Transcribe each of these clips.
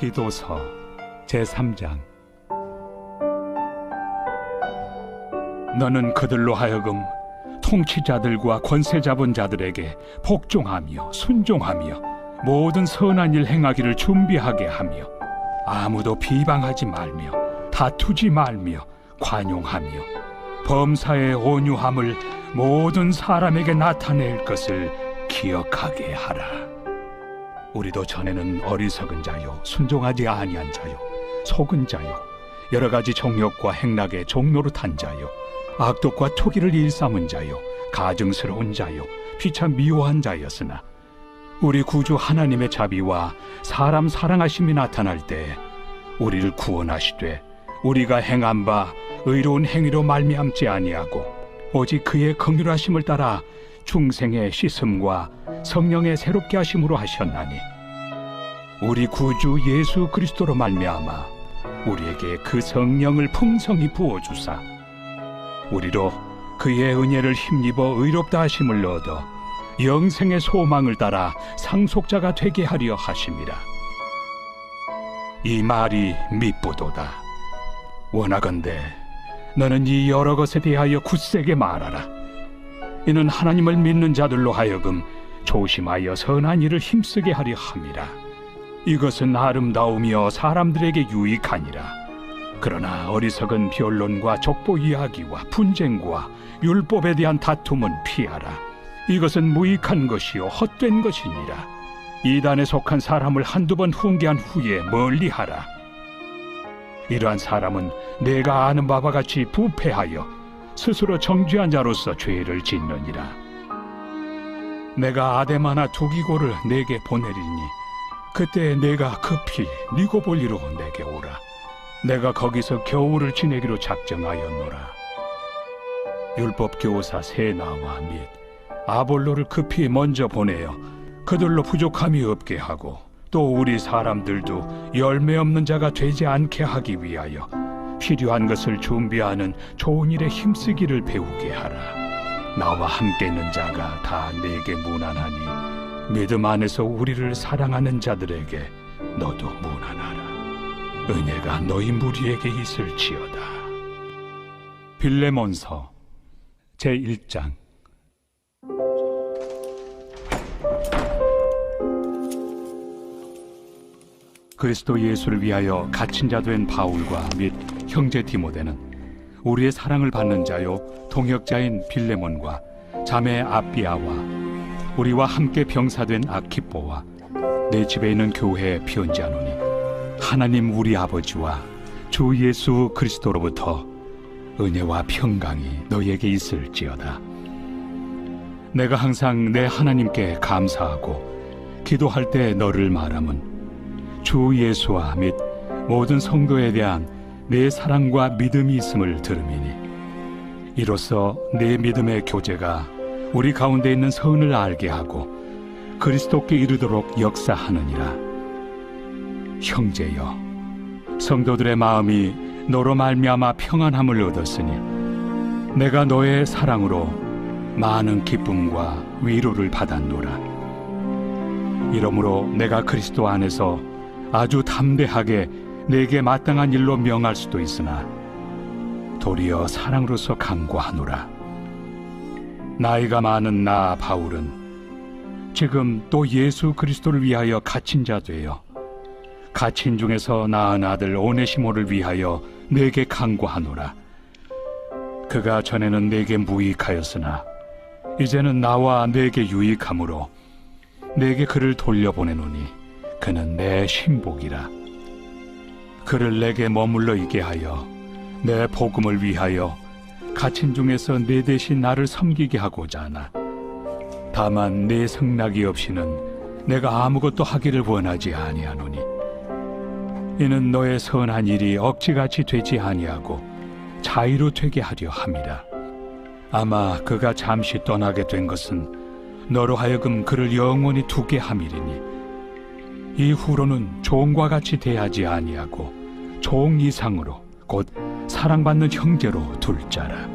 디도서 제3장. 너는 그들로 하여금 통치자들과 권세 잡은 자들에게 복종하며 순종하며 모든 선한 일 행하기를 준비하게 하며 아무도 비방하지 말며 다투지 말며 관용하며 범사의 온유함을 모든 사람에게 나타낼 것을 기억하게 하라. 우리도 전에는 어리석은 자요 순종하지 아니한 자요 속은 자요 여러 가지 정욕과 행락의 종노릇한 자요 악독과 투기를 일삼은 자요 가증스러운 자요 피차 미워한 자였으나 우리 구주 하나님의 자비와 사람 사랑하심이 나타날 때 우리를 구원하시되 우리가 행한 바 의로운 행위로 말미암지 아니하고 오직 그의 긍휼하심을 따라 중생의 씻음과 성령의 새롭게 하심으로 하셨나니 우리 구주 예수 그리스도로 말미암아 우리에게 그 성령을 풍성히 부어주사 우리로 그의 은혜를 힘입어 의롭다 하심을 얻어 영생의 소망을 따라 상속자가 되게 하려 하심이라. 이 말이 밉보도다. 원하건대 너는 이 여러 것에 대하여 굳세게 말하라. 이는 하나님을 믿는 자들로 하여금 조심하여 선한 일을 힘쓰게 하려 함이라. 이것은 아름다우며 사람들에게 유익하니라. 그러나 어리석은 변론과 족보 이야기와 분쟁과 율법에 대한 다툼은 피하라. 이것은 무익한 것이요 헛된 것이니라. 이단에 속한 사람을 한두 번 훈계한 후에 멀리하라. 이러한 사람은 내가 아는 바와 같이 부패하여 스스로 정죄한 자로서 죄를 짓느니라. 내가 아데마나 두기고를 내게 보내리니 그때 내가 급히 니고볼리로 내게 오라. 내가 거기서 겨울을 지내기로 작정하였노라. 율법 교사 세나와 및 아볼로를 급히 먼저 보내어 그들로 부족함이 없게 하고 또 우리 사람들도 열매 없는 자가 되지 않게 하기 위하여 필요한 것을 준비하는 좋은 일에 힘쓰기를 배우게 하라. 나와 함께 있는 자가 다 내게 무난하니 믿음 안에서 우리를 사랑하는 자들에게 너도 무난하라. 은혜가 너희 무리에게 있을지어다. 빌레몬서 제1장. 그리스도 예수를 위하여 갇힌 자 된 바울과 및 형제 디모데는 우리의 사랑을 받는 자요 동역자인 빌레몬과 자매 아비아와 우리와 함께 병사된 아키뽀와 내 집에 있는 교회에 편지하노니 하나님 우리 아버지와 주 예수 그리스도로부터 은혜와 평강이 너희에게 있을지어다. 내가 항상 내 하나님께 감사하고 기도할 때 너를 말함은 주 예수와 및 모든 성도에 대한 내 사랑과 믿음이 있음을 들음이니 이로써 내 믿음의 교제가 우리 가운데 있는 선을 알게 하고 그리스도께 이르도록 역사하느니라. 형제여, 성도들의 마음이 너로 말미암아 평안함을 얻었으니 내가 너의 사랑으로 많은 기쁨과 위로를 받았노라. 이러므로 내가 그리스도 안에서 아주 담대하게 내게 마땅한 일로 명할 수도 있으나 도리어 사랑으로서 강구하노라. 나이가 많은 나 바울은 지금 또 예수 그리스도를 위하여 갇힌 자 되어 갇힌 중에서 낳은 아들 오네시모를 위하여 내게 강구하노라. 그가 전에는 내게 무익하였으나 이제는 나와 내게 유익함으로 내게 그를 돌려보내노니 그는 내 신복이라. 그를 내게 머물러 있게 하여 내 복음을 위하여 갇힌 중에서 내 대신 나를 섬기게 하고자 하나 다만 내 승낙이 없이는 내가 아무것도 하기를 원하지 아니하노니 이는 너의 선한 일이 억지같이 되지 아니하고 자의로 되게 하려 함이라. 아마 그가 잠시 떠나게 된 것은 너로 하여금 그를 영원히 두게 함이리니 이후로는 종과 같이 대하지 아니하고 종 이상으로 곧 사랑받는 형제로 둘 자라.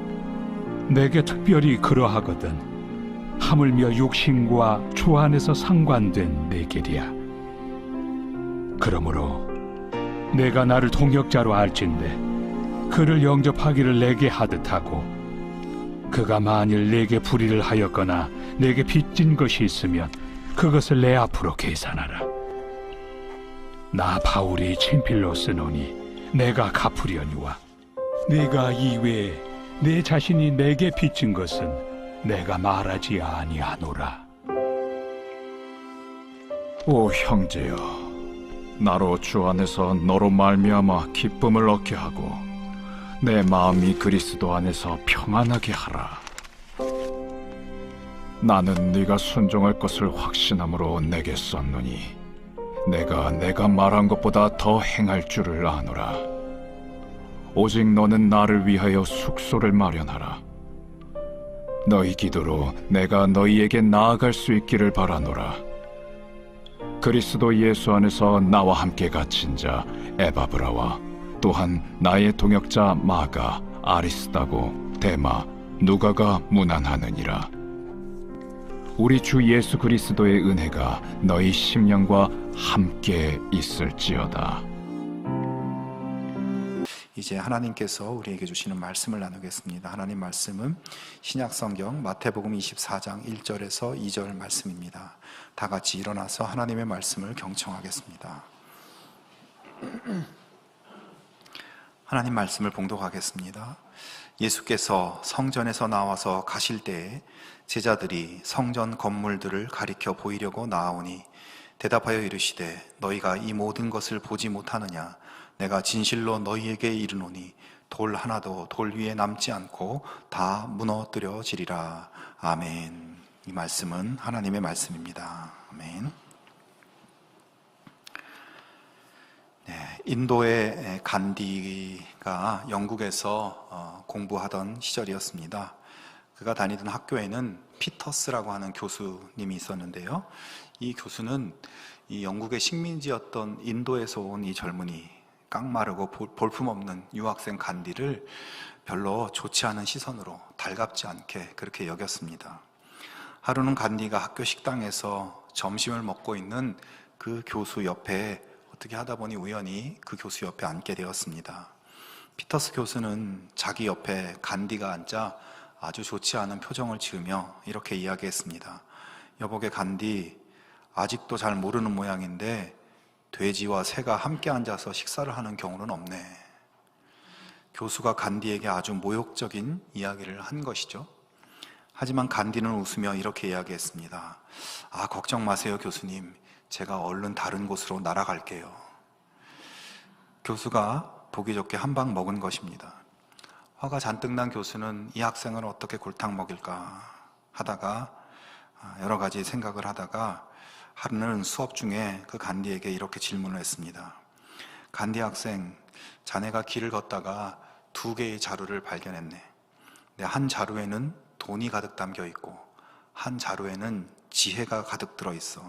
내게 특별히 그러하거든 하물며 육신과 주 안에서 상관된 내 길이야. 그러므로 내가 나를 통역자로 알진대 그를 영접하기를 내게 하듯 하고 그가 만일 내게 불의를 하였거나 내게 빚진 것이 있으면 그것을 내 앞으로 계산하라. 나 바울이 친필로 쓰노니 내가 갚으려니와 네가 이외에 내 자신이 내게 빚진 것은 내가 말하지 아니하노라. 오 형제여, 나로 주 안에서 너로 말미암아 기쁨을 얻게 하고 내 마음이 그리스도 안에서 평안하게 하라. 나는 네가 순종할 것을 확신함으로 내게 썼노니 내가 말한 것보다 더 행할 줄을 아노라. 오직 너는 나를 위하여 숙소를 마련하라. 너희 기도로 내가 너희에게 나아갈 수 있기를 바라노라. 그리스도 예수 안에서 나와 함께 갇힌 자 에바브라와 또한 나의 동역자 마가, 아리스다고, 데마, 누가가 문안하느니라. 우리 주 예수 그리스도의 은혜가 너희 심령과 함께 있을지어다. 이제 하나님께서 우리에게 주시는 말씀을 나누겠습니다. 하나님 말씀은 신약성경 마태복음 24장 1절에서 2절 말씀입니다. 다 같이 일어나서 하나님의 말씀을 경청하겠습니다. 하나님 말씀을 봉독하겠습니다. 예수께서 성전에서 나와서 가실 때에 제자들이 성전 건물들을 가리켜 보이려고 나아오니 대답하여 이르시되 너희가 이 모든 것을 보지 못하느냐? 내가 진실로 너희에게 이르노니 돌 하나도 돌 위에 남지 않고 다 무너뜨려지리라. 아멘. 이 말씀은 하나님의 말씀입니다. 아멘. 인도의 간디가 영국에서 공부하던 시절이었습니다. 그가 다니던 학교에는 피터스라고 하는 교수님이 있었는데요. 이 교수는 이 영국의 식민지였던 인도에서 온 이 젊은이, 깡마르고 볼품없는 유학생 간디를 별로 좋지 않은 시선으로, 달갑지 않게 그렇게 여겼습니다. 하루는 간디가 학교 식당에서 점심을 먹고 있는 그 교수 옆에 어떻게 하다 보니 우연히 그 교수 옆에 앉게 되었습니다. 피터스 교수는 자기 옆에 간디가 앉아 아주 좋지 않은 표정을 지으며 이렇게 이야기했습니다. 여보게 간디, 아직도 잘 모르는 모양인데 돼지와 새가 함께 앉아서 식사를 하는 경우는 없네. 교수가 간디에게 아주 모욕적인 이야기를 한 것이죠. 하지만 간디는 웃으며 이렇게 이야기했습니다. 아, 걱정 마세요 교수님, 제가 얼른 다른 곳으로 날아갈게요. 교수가 보기 좋게 한 방 먹은 것입니다. 화가 잔뜩 난 교수는 이 학생을 어떻게 골탕 먹일까 하다가 여러 가지 생각을 하다가 하루는 수업 중에 그 간디에게 이렇게 질문을 했습니다. 간디 학생, 자네가 길을 걷다가 2개의 자루를 발견했네. 한 자루에는 돈이 가득 담겨 있고 한 자루에는 지혜가 가득 들어 있어.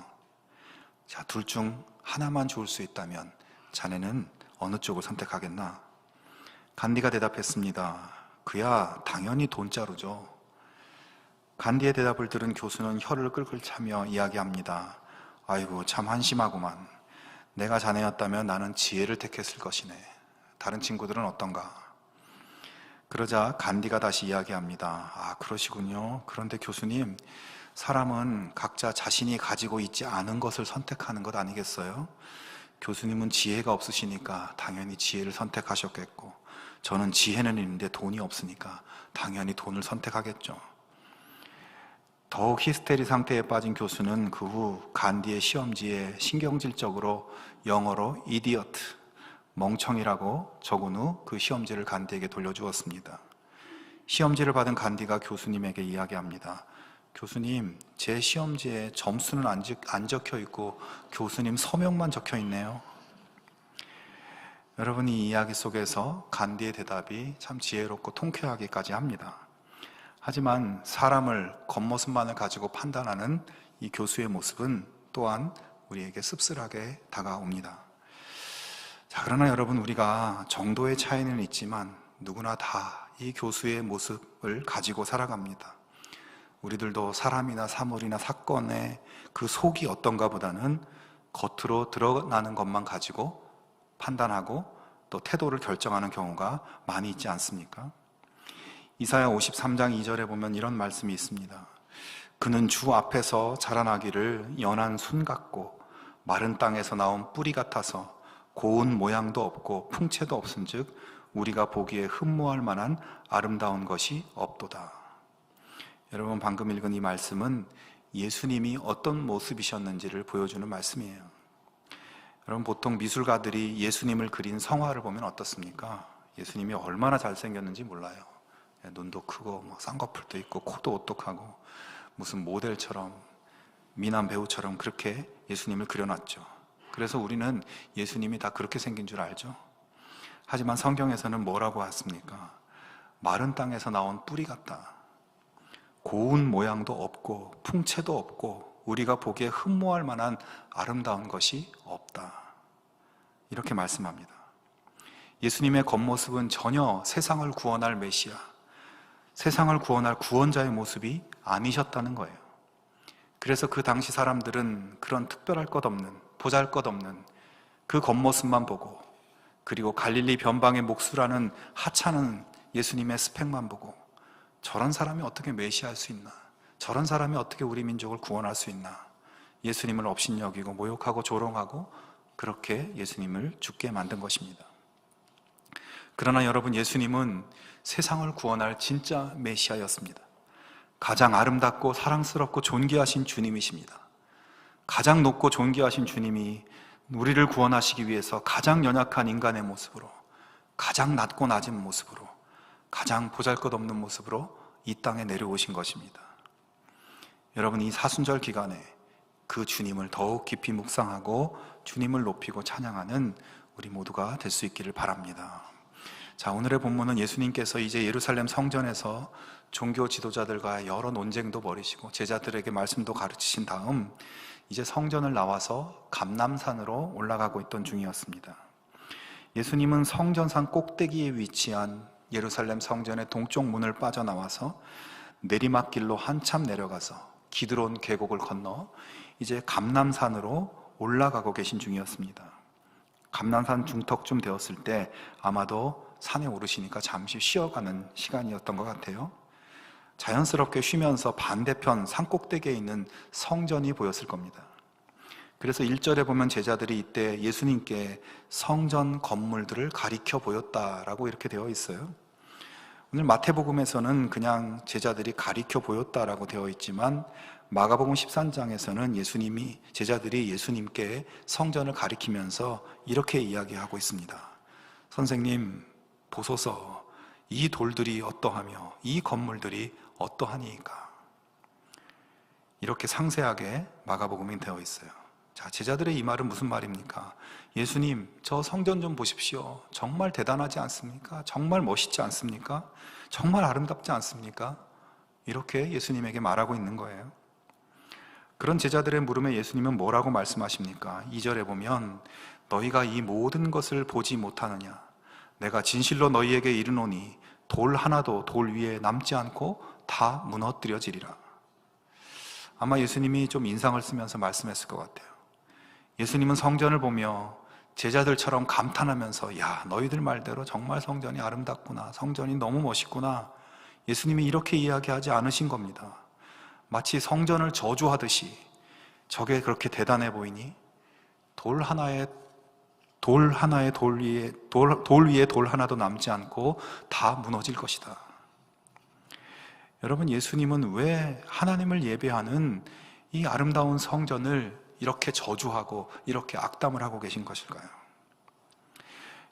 자, 둘 중 하나만 좋을 수 있다면 자네는 어느 쪽을 선택하겠나? 간디가 대답했습니다. 그야 당연히 돈자루죠. 간디의 대답을 들은 교수는 혀를 끌끌 차며 이야기합니다. 아이고, 참 한심하구만. 내가 자네였다면 나는 지혜를 택했을 것이네. 다른 친구들은 어떤가? 그러자 간디가 다시 이야기합니다. 아, 그러시군요. 그런데 교수님, 사람은 각자 자신이 가지고 있지 않은 것을 선택하는 것 아니겠어요? 교수님은 지혜가 없으시니까 당연히 지혜를 선택하셨겠고, 저는 지혜는 있는데 돈이 없으니까 당연히 돈을 선택하겠죠. 더욱 히스테리 상태에 빠진 교수는 그 후 간디의 시험지에 신경질적으로 영어로 idiot, 멍청이라고 적은 후 그 시험지를 간디에게 돌려주었습니다. 시험지를 받은 간디가 교수님에게 이야기합니다. 교수님, 제 시험지에 점수는 안 적혀 있고 교수님 서명만 적혀 있네요. 여러분, 이 이야기 속에서 간디의 대답이 참 지혜롭고 통쾌하기까지 합니다. 하지만 사람을 겉모습만을 가지고 판단하는 이 교수의 모습은 또한 우리에게 씁쓸하게 다가옵니다. 자, 그러나 여러분, 우리가 정도의 차이는 있지만 누구나 다 이 교수의 모습을 가지고 살아갑니다. 우리들도 사람이나 사물이나 사건의 그 속이 어떤가 보다는 겉으로 드러나는 것만 가지고 판단하고 또 태도를 결정하는 경우가 많이 있지 않습니까? 이사야 53장 2절에 보면 이런 말씀이 있습니다. 그는 주 앞에서 자라나기를 연한 순 같고 마른 땅에서 나온 뿌리 같아서 고운 모양도 없고 풍채도 없은즉 우리가 보기에 흠모할 만한 아름다운 것이 없도다. 여러분, 방금 읽은 이 말씀은 예수님이 어떤 모습이셨는지를 보여주는 말씀이에요. 여러분, 보통 미술가들이 예수님을 그린 성화를 보면 어떻습니까? 예수님이 얼마나 잘생겼는지 몰라요. 눈도 크고 쌍꺼풀도 있고 코도 오똑하고 무슨 모델처럼 미남 배우처럼 그렇게 예수님을 그려놨죠. 그래서 우리는 예수님이 다 그렇게 생긴 줄 알죠. 하지만 성경에서는 뭐라고 했습니까? 마른 땅에서 나온 뿌리 같다. 고운 모양도 없고 풍채도 없고 우리가 보기에 흠모할 만한 아름다운 것이 없다. 이렇게 말씀합니다. 예수님의 겉모습은 전혀 세상을 구원할 메시아, 세상을 구원할 구원자의 모습이 아니셨다는 거예요. 그래서 그 당시 사람들은 그런 특별할 것 없는, 보잘것없는 그 겉모습만 보고, 그리고 갈릴리 변방의 목수라는 하찮은 예수님의 스펙만 보고, 저런 사람이 어떻게 메시아할 수 있나? 저런 사람이 어떻게 우리 민족을 구원할 수 있나? 예수님을 업신여기고 모욕하고 조롱하고 그렇게 예수님을 죽게 만든 것입니다. 그러나 여러분, 예수님은 세상을 구원할 진짜 메시아였습니다. 가장 아름답고 사랑스럽고 존귀하신 주님이십니다. 가장 높고 존귀하신 주님이 우리를 구원하시기 위해서 가장 연약한 인간의 모습으로, 가장 낮고 낮은 모습으로, 가장 보잘것없는 모습으로 이 땅에 내려오신 것입니다. 여러분, 이 사순절 기간에 그 주님을 더욱 깊이 묵상하고 주님을 높이고 찬양하는 우리 모두가 될 수 있기를 바랍니다. 자, 오늘의 본문은 예수님께서 이제 예루살렘 성전에서 종교 지도자들과 여러 논쟁도 벌이시고 제자들에게 말씀도 가르치신 다음 이제 성전을 나와서 감람산으로 올라가고 있던 중이었습니다. 예수님은 성전산 꼭대기에 위치한 예루살렘 성전의 동쪽 문을 빠져나와서 내리막길로 한참 내려가서 기드론 계곡을 건너 이제 감람산으로 올라가고 계신 중이었습니다. 감람산 중턱쯤 되었을 때 아마도 산에 오르시니까 잠시 쉬어가는 시간이었던 것 같아요. 자연스럽게 쉬면서 반대편 산 꼭대기에 있는 성전이 보였을 겁니다. 그래서 1절에 보면 제자들이 이때 예수님께 성전 건물들을 가리켜 보였다라고 이렇게 되어 있어요. 오늘 마태복음에서는 그냥 제자들이 가리켜 보였다라고 되어 있지만 마가복음 13장에서는 제자들이 예수님께 성전을 가리키면서 이렇게 이야기하고 있습니다. 선생님, 보소서, 이 돌들이 어떠하며 이 건물들이 어떠하니까. 이렇게 상세하게 마가복음이 되어 있어요. 자, 제자들의 이 말은 무슨 말입니까? 예수님, 저 성전 좀 보십시오. 정말 대단하지 않습니까? 정말 멋있지 않습니까? 정말 아름답지 않습니까? 이렇게 예수님에게 말하고 있는 거예요. 그런 제자들의 물음에 예수님은 뭐라고 말씀하십니까? 2절에 보면 너희가 이 모든 것을 보지 못하느냐? 내가 진실로 너희에게 이르노니 돌 하나도 돌 위에 남지 않고 다 무너뜨려지리라. 아마 예수님이 좀 인상을 쓰면서 말씀했을 것 같아요. 예수님은 성전을 보며 제자들처럼 감탄하면서 야, 너희들 말대로 정말 성전이 아름답구나, 성전이 너무 멋있구나, 예수님이 이렇게 이야기하지 않으신 겁니다. 마치 성전을 저주하듯이 저게 그렇게 대단해 보이니 돌 위에 돌 하나도 남지 않고 다 무너질 것이다. 여러분, 예수님은 왜 하나님을 예배하는 이 아름다운 성전을 이렇게 저주하고 이렇게 악담을 하고 계신 것일까요?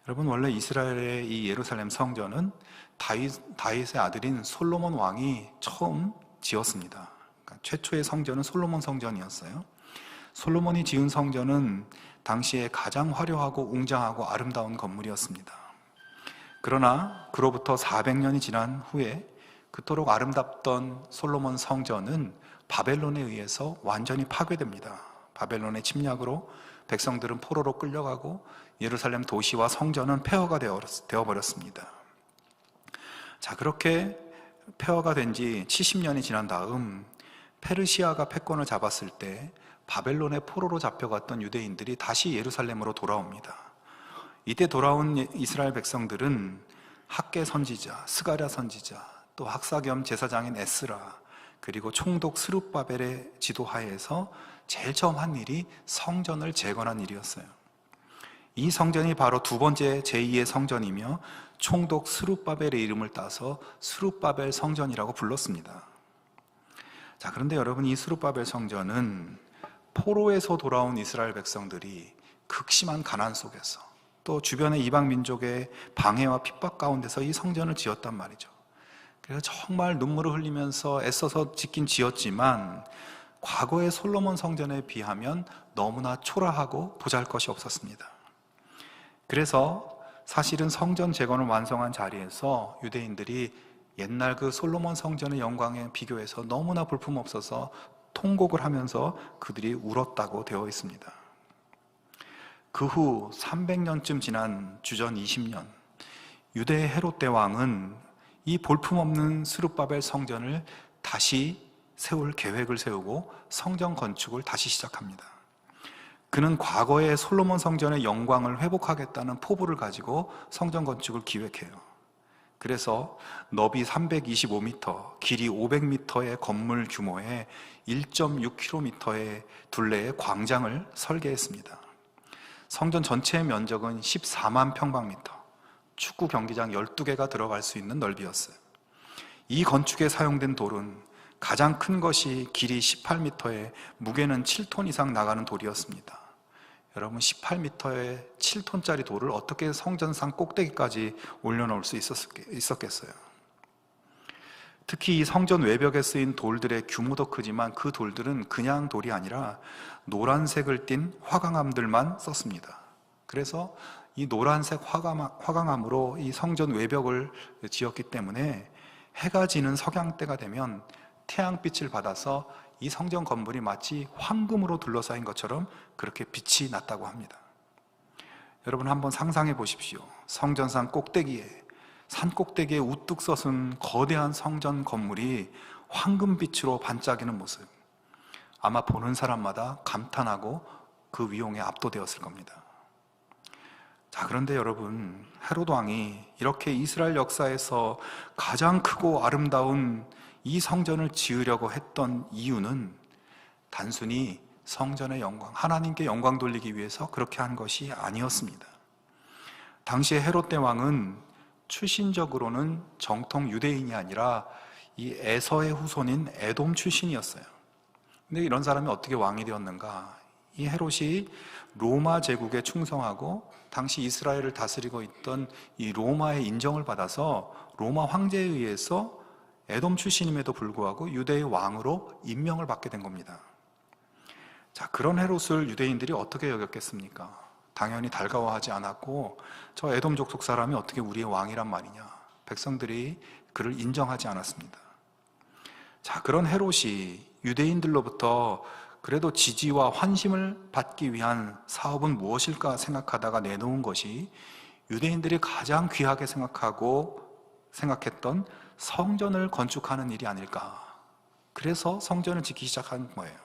여러분, 원래 이스라엘의 이 예루살렘 성전은 다윗의 아들인 솔로몬 왕이 처음 지었습니다. 그러니까 최초의 성전은 솔로몬 성전이었어요. 솔로몬이 지은 성전은 당시에 가장 화려하고 웅장하고 아름다운 건물이었습니다. 그러나 그로부터 400년이 지난 후에 그토록 아름답던 솔로몬 성전은 바벨론에 의해서 완전히 파괴됩니다. 바벨론의 침략으로 백성들은 포로로 끌려가고 예루살렘 도시와 성전은 폐허가 되어버렸습니다. 자, 그렇게 폐허가 된 지 70년이 지난 다음 페르시아가 패권을 잡았을 때 바벨론의 포로로 잡혀갔던 유대인들이 다시 예루살렘으로 돌아옵니다. 이때 돌아온 이스라엘 백성들은 학계 선지자, 스가랴 선지자, 또 학사 겸 제사장인 에스라, 그리고 총독 스룹바벨의 지도하에서 제일 처음 한 일이 성전을 재건한 일이었어요. 이 성전이 바로 두 번째 제2의 성전이며 총독 스룹바벨의 이름을 따서 스룹바벨 성전이라고 불렀습니다. 자, 그런데 여러분, 이 스룹바벨 성전은 포로에서 돌아온 이스라엘 백성들이 극심한 가난 속에서 또 주변의 이방 민족의 방해와 핍박 가운데서 이 성전을 지었단 말이죠. 그래서 정말 눈물을 흘리면서 애써서 짓긴 지었지만 과거의 솔로몬 성전에 비하면 너무나 초라하고 보잘것이 없었습니다. 그래서 사실은 성전 재건을 완성한 자리에서 유대인들이 옛날 그 솔로몬 성전의 영광에 비교해서 너무나 볼품없어서 통곡을 하면서 그들이 울었다고 되어 있습니다. 그 후 300년쯤 지난 주전 20년, 유대의 헤롯 대왕은 이 볼품없는 스룹바벨 성전을 다시 세울 계획을 세우고 성전 건축을 다시 시작합니다. 그는 과거의 솔로몬 성전의 영광을 회복하겠다는 포부를 가지고 성전 건축을 기획해요. 그래서 너비 325m, 길이 500m의 건물 규모의 1.6km의 둘레의 광장을 설계했습니다. 성전 전체의 면적은 14만 평방미터, 축구 경기장 12개가 들어갈 수 있는 넓이였어요. 이 건축에 사용된 돌은 가장 큰 것이 길이 18m에 무게는 7톤 이상 나가는 돌이었습니다. 여러분, 18m의 7톤짜리 돌을 어떻게 성전상 꼭대기까지 올려놓을 수 있었겠어요? 특히 이 성전 외벽에 쓰인 돌들의 규모도 크지만 그 돌들은 그냥 돌이 아니라 노란색을 띤 화강암들만 썼습니다. 그래서 이 노란색 화강암으로 이 성전 외벽을 지었기 때문에 해가 지는 석양대가 되면 태양빛을 받아서 이 성전 건물이 마치 황금으로 둘러싸인 것처럼 그렇게 빛이 났다고 합니다. 여러분, 한번 상상해 보십시오. 성전산 꼭대기에, 산 꼭대기에 우뚝 솟은 거대한 성전 건물이 황금빛으로 반짝이는 모습, 아마 보는 사람마다 감탄하고 그 위용에 압도되었을 겁니다. 자, 그런데 여러분, 헤롯 왕이 이렇게 이스라엘 역사에서 가장 크고 아름다운 이 성전을 지으려고 했던 이유는 단순히 성전의 영광, 하나님께 영광 돌리기 위해서 그렇게 한 것이 아니었습니다. 당시에 헤롯 대왕은 출신적으로는 정통 유대인이 아니라 이 에서의 후손인 에돔 출신이었어요. 근데 이런 사람이 어떻게 왕이 되었는가? 이 헤롯이 로마 제국에 충성하고 당시 이스라엘을 다스리고 있던 이 로마의 인정을 받아서 로마 황제에 의해서 에돔 출신임에도 불구하고 유대의 왕으로 임명을 받게 된 겁니다. 자, 그런 헤롯을 유대인들이 어떻게 여겼겠습니까? 당연히 달가워하지 않았고, 저 에돔 족속 사람이 어떻게 우리의 왕이란 말이냐, 백성들이 그를 인정하지 않았습니다. 자, 그런 헤롯이 유대인들로부터 그래도 지지와 환심을 받기 위한 사업은 무엇일까 생각하다가 내놓은 것이 유대인들이 가장 귀하게 생각했던 성전을 건축하는 일이 아닐까. 그래서 성전을 짓기 시작한 거예요.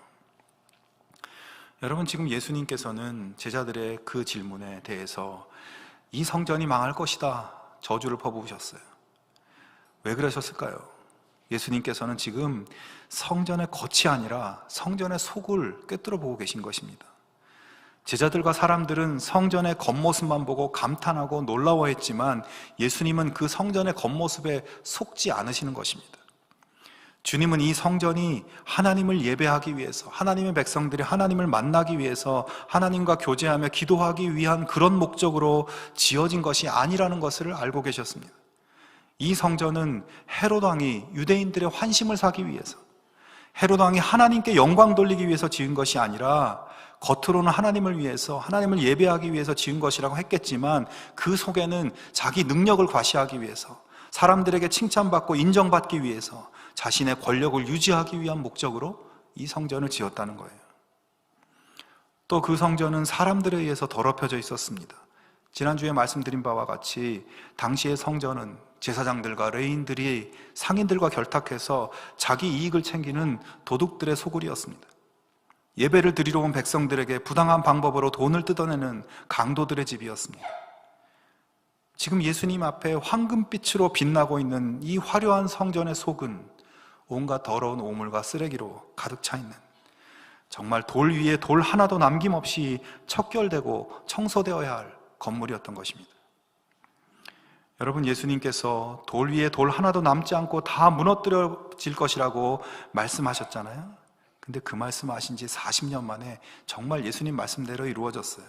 여러분, 지금 예수님께서는 제자들의 그 질문에 대해서 이 성전이 망할 것이다 저주를 퍼부으셨어요. 왜 그러셨을까요? 예수님께서는 지금 성전의 겉이 아니라 성전의 속을 꿰뚫어 보고 계신 것입니다. 제자들과 사람들은 성전의 겉모습만 보고 감탄하고 놀라워했지만 예수님은 그 성전의 겉모습에 속지 않으시는 것입니다. 주님은 이 성전이 하나님을 예배하기 위해서, 하나님의 백성들이 하나님을 만나기 위해서 하나님과 교제하며 기도하기 위한 그런 목적으로 지어진 것이 아니라는 것을 알고 계셨습니다. 이 성전은 헤롯 왕이 유대인들의 환심을 사기 위해서, 헤롯 왕이 하나님께 영광 돌리기 위해서 지은 것이 아니라 겉으로는 하나님을 위해서, 하나님을 예배하기 위해서 지은 것이라고 했겠지만 그 속에는 자기 능력을 과시하기 위해서, 사람들에게 칭찬받고 인정받기 위해서 자신의 권력을 유지하기 위한 목적으로 이 성전을 지었다는 거예요. 또 그 성전은 사람들에 의해서 더럽혀져 있었습니다. 지난주에 말씀드린 바와 같이 당시의 성전은 제사장들과 레위인들이 상인들과 결탁해서 자기 이익을 챙기는 도둑들의 소굴이었습니다. 예배를 드리러 온 백성들에게 부당한 방법으로 돈을 뜯어내는 강도들의 집이었습니다. 지금 예수님 앞에 황금빛으로 빛나고 있는 이 화려한 성전의 속은 온갖 더러운 오물과 쓰레기로 가득 차 있는, 정말 돌 위에 돌 하나도 남김없이 척결되고 청소되어야 할 건물이었던 것입니다. 여러분, 예수님께서 돌 위에 돌 하나도 남지 않고 다 무너뜨려질 것이라고 말씀하셨잖아요. 근데 그 말씀하신 지 40년 만에 정말 예수님 말씀대로 이루어졌어요.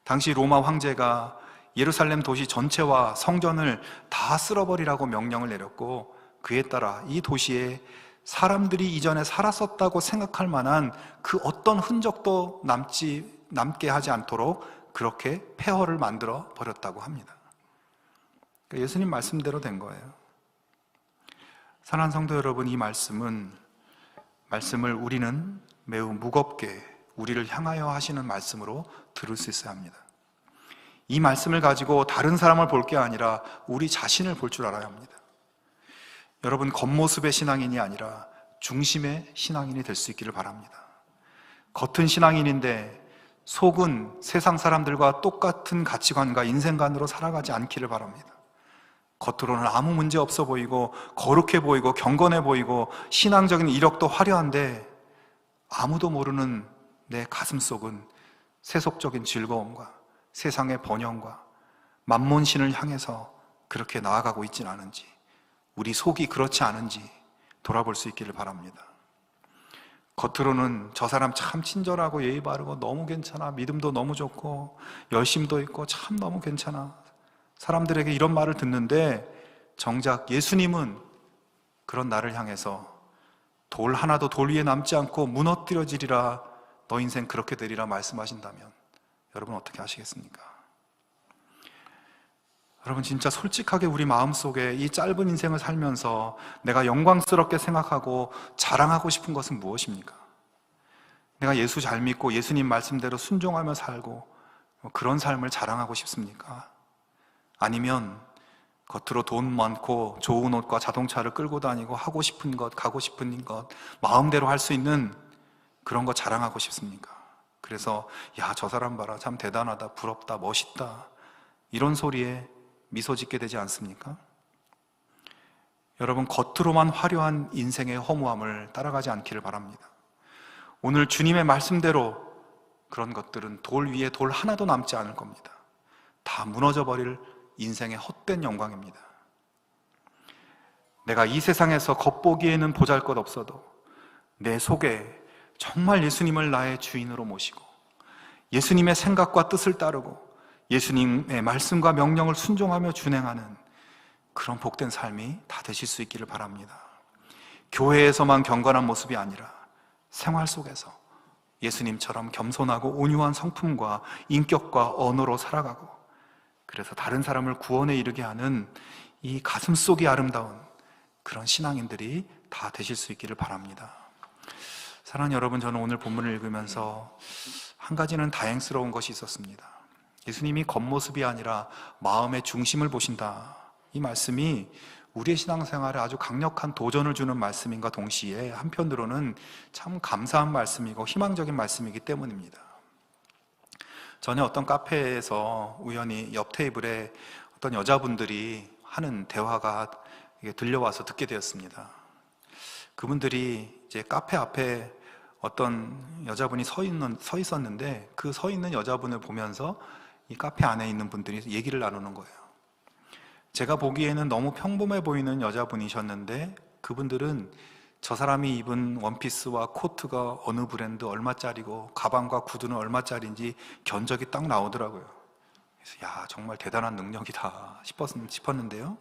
당시 로마 황제가 예루살렘 도시 전체와 성전을 다 쓸어버리라고 명령을 내렸고, 그에 따라 이 도시에 사람들이 이전에 살았었다고 생각할 만한 그 어떤 흔적도 남게 하지 않도록 그렇게 폐허를 만들어 버렸다고 합니다. 그러니까 예수님 말씀대로 된 거예요. 사랑하는 성도 여러분, 이 말씀을 우리는 매우 무겁게 우리를 향하여 하시는 말씀으로 들을 수 있어야 합니다. 이 말씀을 가지고 다른 사람을 볼 게 아니라 우리 자신을 볼 줄 알아야 합니다. 여러분, 겉모습의 신앙인이 아니라 중심의 신앙인이 될 수 있기를 바랍니다. 겉은 신앙인인데 속은 세상 사람들과 똑같은 가치관과 인생관으로 살아가지 않기를 바랍니다. 겉으로는 아무 문제 없어 보이고 거룩해 보이고 경건해 보이고 신앙적인 이력도 화려한데 아무도 모르는 내 가슴 속은 세속적인 즐거움과 세상의 번영과 만몬신을 향해서 그렇게 나아가고 있지는 않은지, 우리 속이 그렇지 않은지 돌아볼 수 있기를 바랍니다. 겉으로는 저 사람 참 친절하고 예의 바르고 너무 괜찮아, 믿음도 너무 좋고 열심도 있고 참 너무 괜찮아, 사람들에게 이런 말을 듣는데 정작 예수님은 그런 나를 향해서 돌 하나도 돌 위에 남지 않고 무너뜨려지리라, 너 인생 그렇게 되리라 말씀하신다면 여러분 어떻게 하시겠습니까? 여러분, 진짜 솔직하게 우리 마음속에 이 짧은 인생을 살면서 내가 영광스럽게 생각하고 자랑하고 싶은 것은 무엇입니까? 내가 예수 잘 믿고 예수님 말씀대로 순종하며 살고 그런 삶을 자랑하고 싶습니까? 아니면 겉으로 돈 많고 좋은 옷과 자동차를 끌고 다니고 하고 싶은 것, 가고 싶은 것 마음대로 할 수 있는 그런 거 자랑하고 싶습니까? 그래서 야, 저 사람 봐라, 참 대단하다, 부럽다, 멋있다, 이런 소리에 미소 짓게 되지 않습니까? 여러분, 겉으로만 화려한 인생의 허무함을 따라가지 않기를 바랍니다. 오늘 주님의 말씀대로 그런 것들은 돌 위에 돌 하나도 남지 않을 겁니다. 다 무너져 버릴 인생의 헛된 영광입니다. 내가 이 세상에서 겉보기에는 보잘것없어도 내 속에 정말 예수님을 나의 주인으로 모시고 예수님의 생각과 뜻을 따르고 예수님의 말씀과 명령을 순종하며 준행하는 그런 복된 삶이 다 되실 수 있기를 바랍니다. 교회에서만 경건한 모습이 아니라 생활 속에서 예수님처럼 겸손하고 온유한 성품과 인격과 언어로 살아가고, 그래서 다른 사람을 구원에 이르게 하는 이 가슴속이 아름다운 그런 신앙인들이 다 되실 수 있기를 바랍니다. 사랑하는 여러분, 저는 오늘 본문을 읽으면서 한 가지는 다행스러운 것이 있었습니다. 예수님이 겉모습이 아니라 마음의 중심을 보신다, 이 말씀이 우리의 신앙생활에 아주 강력한 도전을 주는 말씀인가 동시에 한편으로는 참 감사한 말씀이고 희망적인 말씀이기 때문입니다. 전에 어떤 카페에서 우연히 옆 테이블에 어떤 여자분들이 하는 대화가 들려와서 듣게 되었습니다. 그분들이 이제 카페 앞에 어떤 여자분이 서 있었는데 그 서 있는 여자분을 보면서 이 카페 안에 있는 분들이 얘기를 나누는 거예요. 제가 보기에는 너무 평범해 보이는 여자분이셨는데 그분들은 저 사람이 입은 원피스와 코트가 어느 브랜드 얼마짜리고 가방과 구두는 얼마짜리인지 견적이 딱 나오더라고요. 그래서 야, 정말 대단한 능력이다 싶었는데요.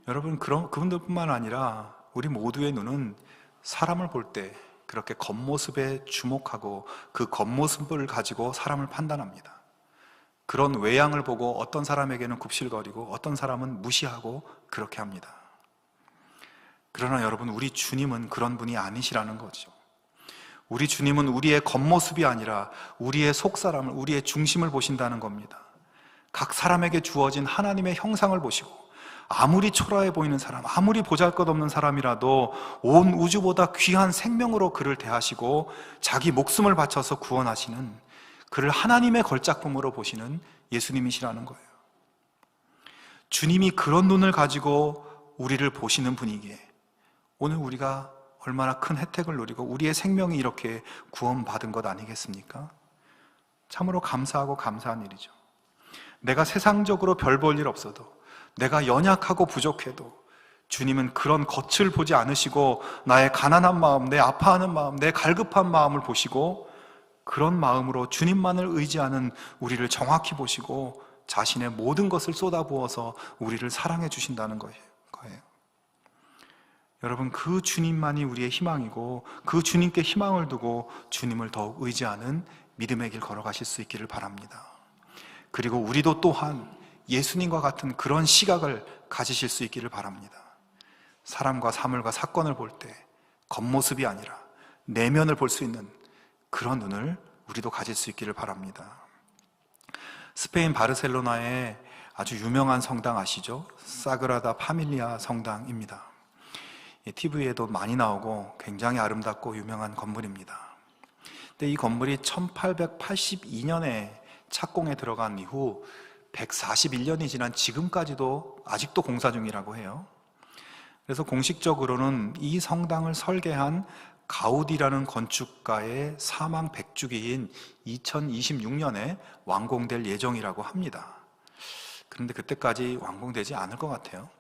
여러분, 그분들뿐만 아니라 우리 모두의 눈은 사람을 볼 때 그렇게 겉모습에 주목하고 그 겉모습을 가지고 사람을 판단합니다. 그런 외양을 보고 어떤 사람에게는 굽실거리고 어떤 사람은 무시하고 그렇게 합니다. 그러나 여러분, 우리 주님은 그런 분이 아니시라는 거죠. 우리 주님은 우리의 겉모습이 아니라 우리의 속사람을, 우리의 중심을 보신다는 겁니다. 각 사람에게 주어진 하나님의 형상을 보시고 아무리 초라해 보이는 사람, 아무리 보잘것없는 사람이라도 온 우주보다 귀한 생명으로 그를 대하시고 자기 목숨을 바쳐서 구원하시는, 그를 하나님의 걸작품으로 보시는 예수님이시라는 거예요. 주님이 그런 눈을 가지고 우리를 보시는 분이기에 오늘 우리가 얼마나 큰 혜택을 누리고 우리의 생명이 이렇게 구원받은 것 아니겠습니까? 참으로 감사하고 감사한 일이죠. 내가 세상적으로 별 볼 일 없어도, 내가 연약하고 부족해도 주님은 그런 겉을 보지 않으시고 나의 가난한 마음, 내 아파하는 마음, 내 갈급한 마음을 보시고 그런 마음으로 주님만을 의지하는 우리를 정확히 보시고 자신의 모든 것을 쏟아부어서 우리를 사랑해 주신다는 거예요. 여러분, 그 주님만이 우리의 희망이고 그 주님께 희망을 두고 주님을 더욱 의지하는 믿음의 길 걸어가실 수 있기를 바랍니다. 그리고 우리도 또한 예수님과 같은 그런 시각을 가지실 수 있기를 바랍니다. 사람과 사물과 사건을 볼 때 겉모습이 아니라 내면을 볼 수 있는 그런 눈을 우리도 가질 수 있기를 바랍니다. 스페인 바르셀로나의 아주 유명한 성당 아시죠? 사그라다 파밀리아 성당입니다. TV에도 많이 나오고 굉장히 아름답고 유명한 건물입니다. 근데 이 건물이 1882년에 착공에 들어간 이후 141년이 지난 지금까지도 아직도 공사 중이라고 해요. 그래서 공식적으로는 이 성당을 설계한 가우디라는 건축가의 사망 100주기인 2026년에 완공될 예정이라고 합니다. 그런데 그때까지 완공되지 않을 것 같아요.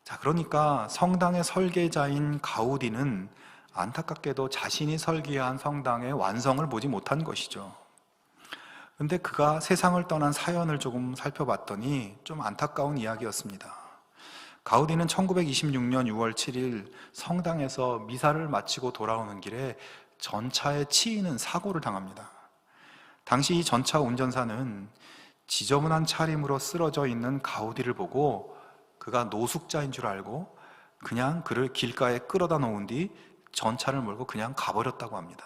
자, 그러니까 성당의 설계자인 가우디는 안타깝게도 자신이 설계한 성당의 완성을 보지 못한 것이죠. 근데 그가 세상을 떠난 사연을 조금 살펴봤더니 좀 안타까운 이야기였습니다. 가우디는 1926년 6월 7일 성당에서 미사를 마치고 돌아오는 길에 전차에 치이는 사고를 당합니다. 당시 이 전차 운전사는 지저분한 차림으로 쓰러져 있는 가우디를 보고 그가 노숙자인 줄 알고 그냥 그를 길가에 끌어다 놓은 뒤 전차를 몰고 그냥 가버렸다고 합니다.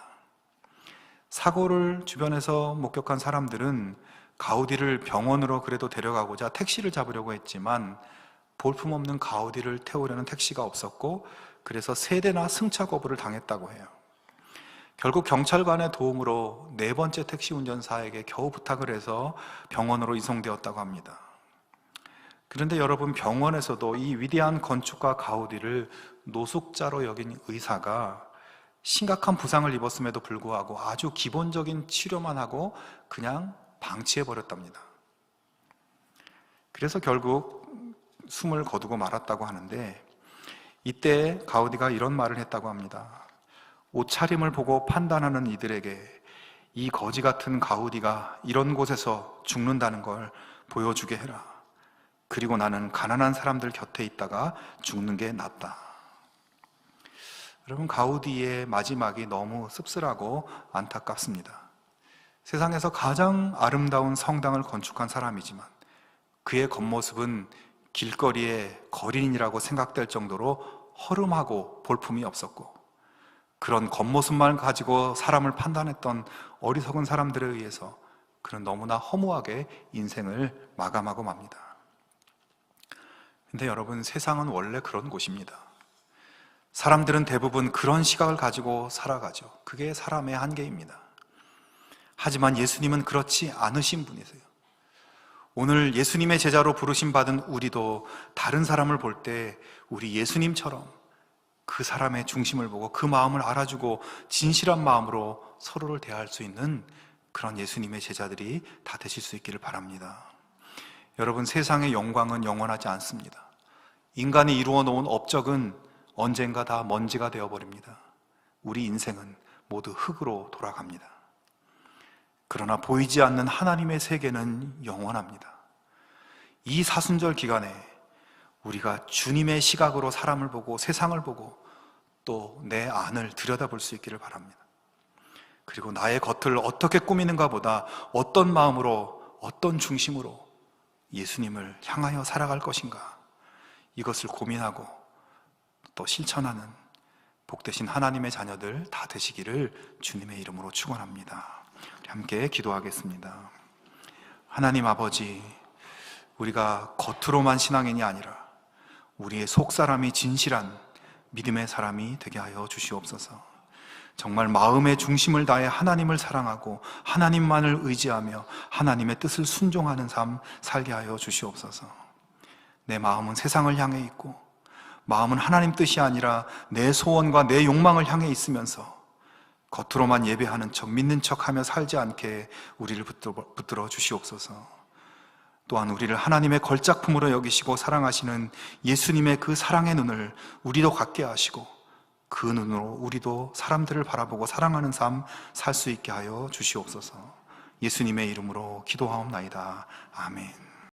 사고를 주변에서 목격한 사람들은 가우디를 병원으로 그래도 데려가고자 택시를 잡으려고 했지만 볼품없는 가우디를 태우려는 택시가 없었고 그래서 3대나 승차 거부를 당했다고 해요. 결국 경찰관의 도움으로 4번째 택시 운전사에게 겨우 부탁을 해서 병원으로 이송되었다고 합니다. 그런데 여러분, 병원에서도 이 위대한 건축가 가우디를 노숙자로 여긴 의사가 심각한 부상을 입었음에도 불구하고 아주 기본적인 치료만 하고 그냥 방치해버렸답니다. 그래서 결국 숨을 거두고 말았다고 하는데 이때 가우디가 이런 말을 했다고 합니다. 옷차림을 보고 판단하는 이들에게 이 거지 같은 가우디가 이런 곳에서 죽는다는 걸 보여주게 해라. 그리고 나는 가난한 사람들 곁에 있다가 죽는 게 낫다. 여러분, 가우디의 마지막이 너무 씁쓸하고 안타깝습니다. 세상에서 가장 아름다운 성당을 건축한 사람이지만 그의 겉모습은 길거리의 거린이라고 생각될 정도로 허름하고 볼품이 없었고 그런 겉모습만 가지고 사람을 판단했던 어리석은 사람들에 의해서 그는 너무나 허무하게 인생을 마감하고 맙니다. 근데 여러분, 세상은 원래 그런 곳입니다. 사람들은 대부분 그런 시각을 가지고 살아가죠. 그게 사람의 한계입니다. 하지만 예수님은 그렇지 않으신 분이세요. 오늘 예수님의 제자로 부르심 받은 우리도 다른 사람을 볼 때 우리 예수님처럼 그 사람의 중심을 보고 그 마음을 알아주고 진실한 마음으로 서로를 대할 수 있는 그런 예수님의 제자들이 다 되실 수 있기를 바랍니다. 여러분, 세상의 영광은 영원하지 않습니다. 인간이 이루어 놓은 업적은 언젠가 다 먼지가 되어버립니다. 우리 인생은 모두 흙으로 돌아갑니다. 그러나 보이지 않는 하나님의 세계는 영원합니다. 이 사순절 기간에 우리가 주님의 시각으로 사람을 보고 세상을 보고 또 내 안을 들여다볼 수 있기를 바랍니다. 그리고 나의 겉을 어떻게 꾸미는가 보다 어떤 마음으로, 어떤 중심으로 예수님을 향하여 살아갈 것인가, 이것을 고민하고 또 실천하는 복되신 하나님의 자녀들 다 되시기를 주님의 이름으로 축원합니다. 우리 함께 기도하겠습니다. 하나님 아버지, 우리가 겉으로만 신앙인이 아니라 우리의 속사람이 진실한 믿음의 사람이 되게 하여 주시옵소서. 정말 마음의 중심을 다해 하나님을 사랑하고 하나님만을 의지하며 하나님의 뜻을 순종하는 삶 살게 하여 주시옵소서. 내 마음은 세상을 향해 있고 마음은 하나님 뜻이 아니라 내 소원과 내 욕망을 향해 있으면서 겉으로만 예배하는 척 믿는 척하며 살지 않게 우리를 붙들어 주시옵소서. 또한 우리를 하나님의 걸작품으로 여기시고 사랑하시는 예수님의 그 사랑의 눈을 우리도 갖게 하시고 그 눈으로 우리도 사람들을 바라보고 사랑하는 삶 살 수 있게 하여 주시옵소서. 예수님의 이름으로 기도하옵나이다. 아멘.